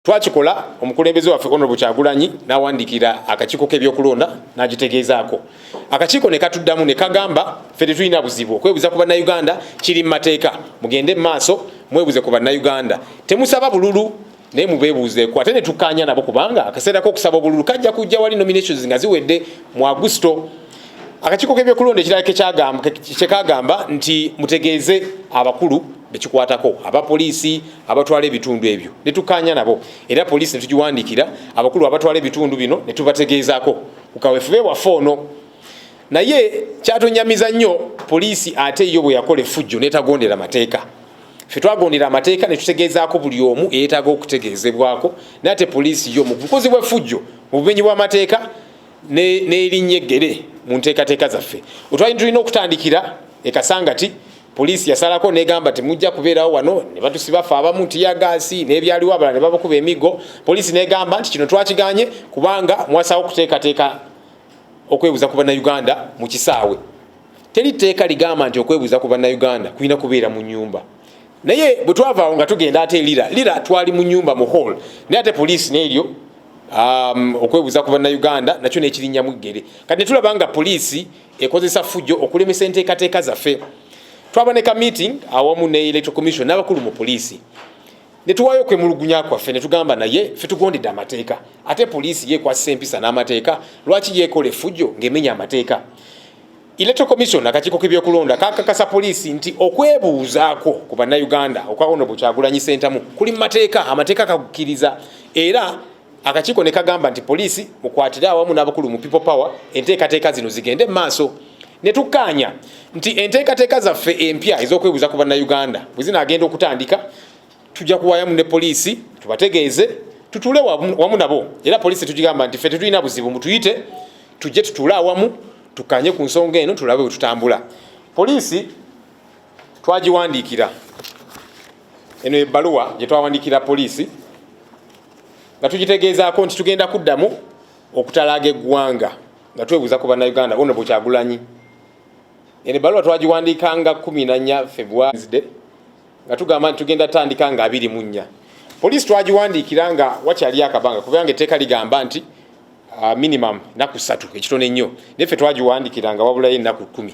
twakikola omukulembeze waffe Honorable Kyagulanyi n'awandikira akakiiko k'ebyokulonda n'agitegeezaako. Akakiiko ne katuddamu ne kagamba ffe tetulina buzibu okwebuza ku bannayuganda kiri mu mateeka, mugende mu maaso mwebuze ku bannayuganda, temusaba bululu naye mubeebuuzeeko. Ate ne tukkaanya nabo kubanga akaseera k'okusaba obululu kajja kujja wali nominations nga ziwedde mu Agusto. Akakiiko k'ebyokulonda ekirala kyekagamba nti mutegeeze abakulu bekikwatako, abapoliisi abatwala ebitundu ebyo, ne tukkaanya nabo, era poliisi ne tugiwandiikira abakulu abatwala ebitundu bino ne tubategeezaako ku kaweefube waffe ono. Naye kyatonyamiza nnyo poliisi ate yo bwe yakola effujjo n'etagondera mateeka. Ffe twagondera amateeka ne tutegeezaako buli omu eyeetaaga okutegeezebwako, naye ate poliisi yo mu bukozi bw'effujjo mu bumenyi bw'amateeka n'erinnya eggere mu nteekateeka zaffe. Otwali tulina okutandikira ekasangati, poliisi yasalako negamba temujja kubeerawo wano, ne batusiba ffe abamu tiyagaasi n'ebyaliwo abalala ne babakuba emigo. Poliisi negamba nti kino twakiganye kubanga mwasawo okuteekateeka okwebuza ku bannayuganda mu kisaawe. Teri tteeka ligamba nti okwebuza ku bannayuganda kulina kubeera mu nnyumba. Naye bwe twavaawo nga tugenda ate lira twali mu nnyumba mu hall, naye ate poliisi n'eryo okwebuza ku bannayuganda nakyo n'ekirinnyamu eggere. Kati ne tulaba nga poliisi ekozesa ffujjo okulemesa enteekateeka zaffe. Twaba ne ka meeting awamu ne Electoral Commission n'abakulu mu poliisi, ne tuwaayo okwemulugunya kwaffe ne tugamba naye ffe tugondedde amateeka, ate poliisi yeekwasisa empisa n'amateeka, lwaki yeekola effujjo ng'emenya amateeka? Electoral Commission akakiiko k'ebyokulonda kakakasa poliisi nti okwebuuzaako ku bannayuganda okwa Honorable Kyagulanyi Ssentamu kuli mu mateeka, amateeka kagukkiriza. Era akakiiko ne kagamba nti poliisi mukwatire awamu n'abakulu mu People Power enteekateeka zino zigende mu maaso. Ne tukkaanya nti enteekateeka zaffe empya ez'okwebuuza ku bannayuganda bwe zinaagenda okutandika, tujja kuwaayamu ne poliisi tubategeeze, tutuule wamu nabo. Era poliisi tugigamba nti ffe tetulina buzibu, mutuyite tujje tutuule awamu tukkaanye ku nsonga eno tulabe bwe tutambula. Poliisi twagiwandiikira, eno ebbaluwa gye twawandiikira poliisi nga tugitegeezaako nti tugenda kuddamu okutalaaga eggwanga nga twebuuza ku bannayuganda Honorable Kyagulanyi. Eno ebbaluwa twagiwandiikanga 14 February nga tugamba nti tugenda tandika nga 24. Poliisi twagiwandiikira nga wakyali akabanga kubanga etteeka ligamba nti minimum naku 3 ekitono ennyo, naye ffe twagiwandiikira nga wabulayo ennaku 10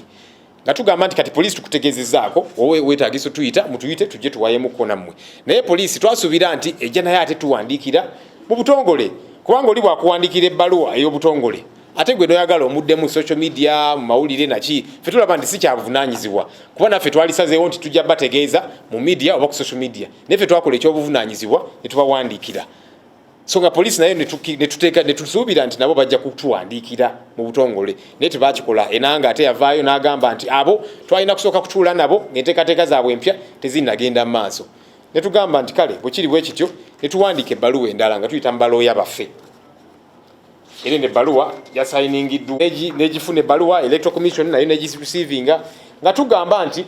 nga tugamba nti kati poliisi tukutegeezezzaako wowe weetaagisa mutuyite tujje tuwayemuko nammwe. Naye poliisi twasuubira nti ejja naye ate tuwandiikira mu butongole, kubanga oli bwakuwandiikira ebbaluwa ey'obutongole ate gwe noyagala omudde mu social media mu mawulire naki, ffe tulaba nti si kyabuvunaanyizibwa kuba naffe twalisazeewo nti tujja bategeeza mu media oba ku social media, naye ffe twakola ekyobuvunaanyizibwa ne tubawandiikira. So nga poliisi nayo ne tusuubira nti nabo bajja kutuwandiikira mu butongole, naye tebakikola. Enanga ate yavaayo n'agamba nti abo twalina kusooka kutuula nabo ng'enteekateeka zaabwe empya tezinnagenda mu maaso. Ne tugamba nti kale bwe kiri bwe kityo ne tuwandiika ebbaluwa endala nga tuyita mu balooya baffe. Era n'ebbaluwa yasayiningiddwa n'egifuna ebbaluwa Electoral Commission nayo n'egisirecevinga nga tugamba nti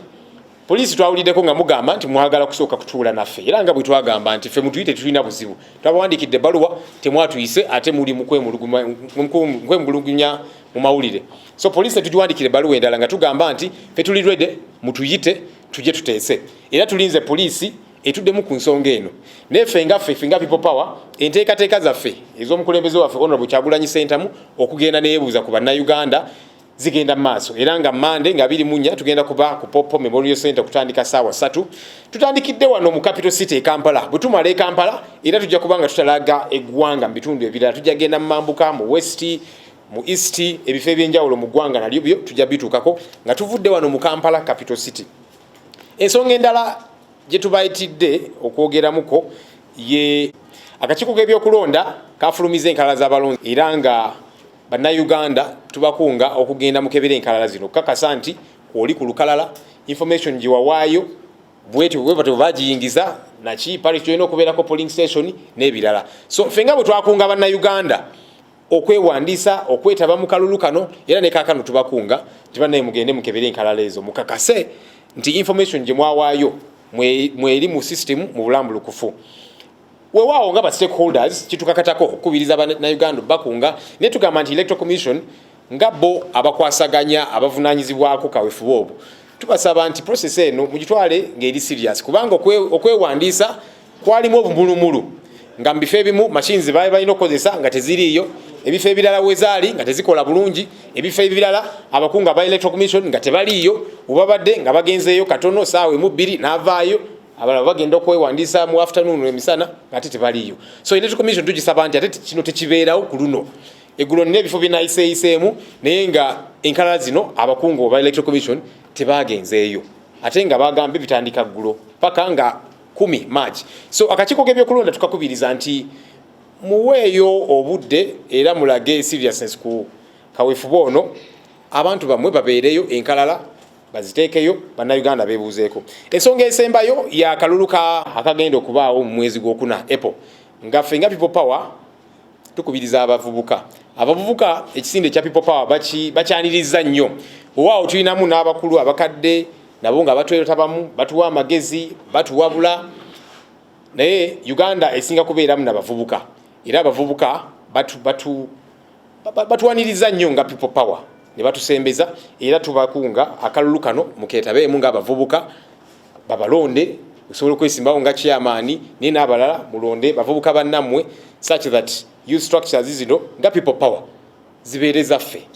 poliisi twawuliddeko nga mugamba nti mwagala kusooka kutuula naffe, era nga bwe twagamba nti ffe mutuyite tetulina buzibu, twabawandiikidde ebbaluwa temwatuyise ate muli mu kwemulugunya mu mawulire. So poliisi tugiwandiikira ebbaluwa endala nga tugamba nti ffe tuli ready, mutuyite tujje tuteese, era tulinze poliisi etuddemu ku nsonga eno. Naye ffe nga People Power enteekateeka zaffe ez'omukulembeze waffe Honorable Kyagulanyi Ssentamu okugenda neyebuuza ku bannayuganda zigenda mu maaso, era nga Monday nga 24 tugenda kuba ku Popo Memorial Center kutandika ssaawa 3. Tutandikidde wano mu capital city e Kampala. Bwe tumala e Kampala era tujja kubanga tutalaga eggwanga mu bitundu ebirala, tujja genda mu Mambuka, mu West, mu East, ebifo ebyenjawulo mu ggwanga nalyo byo tujja bituukako nga tuvudde wano mu Kampala capital city. Ensonga endala gye tubayitidde okwogeramuko ye akakiiko k'ebyokulonda kafulumiza enkalala z'abalonzi, era nga bannayuganda tubakunga okugenda mukebera enkalala zino kakasa nti oli ku lukalala information gye wawaayo bwetyo bwe bagiyingiza naki pali tulina okubeerako polling station n'ebirala. So ffe nga bwe twakunga bannayuganda okwewandiisa okwetaba mu kalulu kano, era ne kaakano tubakunga nti bannaye mugende mukebera enkalala ezo mukakase nti information gye mwawaayo mweri mu system mu bulambulukufu. Weewaawo nga ba stakeholders kitukakatako okukubiriza bannayuganda bakunga, naye tugamba nti Electoral Commission nga bo abakwasaganya abavunaanyizibwako kaweefube obwo tubasaba nti process eno mugitwale ng'eri serious, kubanga okwewandiisa kwalimu obumulumulu nga mbifo ebimu machines bae balina okukozesa nga teziriyo, ebifo ebirala wezaali nga tezikola bulungi, ebifo ebirala abakungu aba electoral commission nga tebaliyo, ubabadde nga bagenzeeyo katono saawe mu 2 n'avaayo, abalala bagenda okwewandiisa mu afternoon emisana ate tebaliyo. So electoral commission tugisaba nti ate kino tekibeerawo ku luno. Eggulo nina ebifo binayiseeyiseemu naye nga enkalala zino abakungu oba electoral commission tebagenzeeyo, ate nga bagambye bitandika ggulo paka nga 10 March. So akakiiko k'ebyokulonda tukakubiriza nti muweeyo obudde era mulage seriousness ku kaweefube ono, abantu bamwe babeereyo, enkalala baziteekeyo, bannayuganda beebuuzeeko. Ensonga esembayo ya kalulu akagenda okubaawo mu mwezi gw'okuna April, nga ffe nga People Power tukubiriza abavubuka ekisinde kya People Power bakyaniriza nnyo. Waawo tulinamu n'abakulu abakadde nabo nga batwetabamu, batuwa amagezi, batuwabula, naye Uganda esinga kubeeramu n'abavubuka, era abavubuka batuwaniriza nnyo nga People Power ne batusembeza, era tubakunga akalulu kano mukeetabeemu ng'abavubuka babalonde osobola okwesimbawo nga chairman naye n'abalala mulonde bavubuka bannammwe such that youth structures zino nga People Power zibeereza ffe.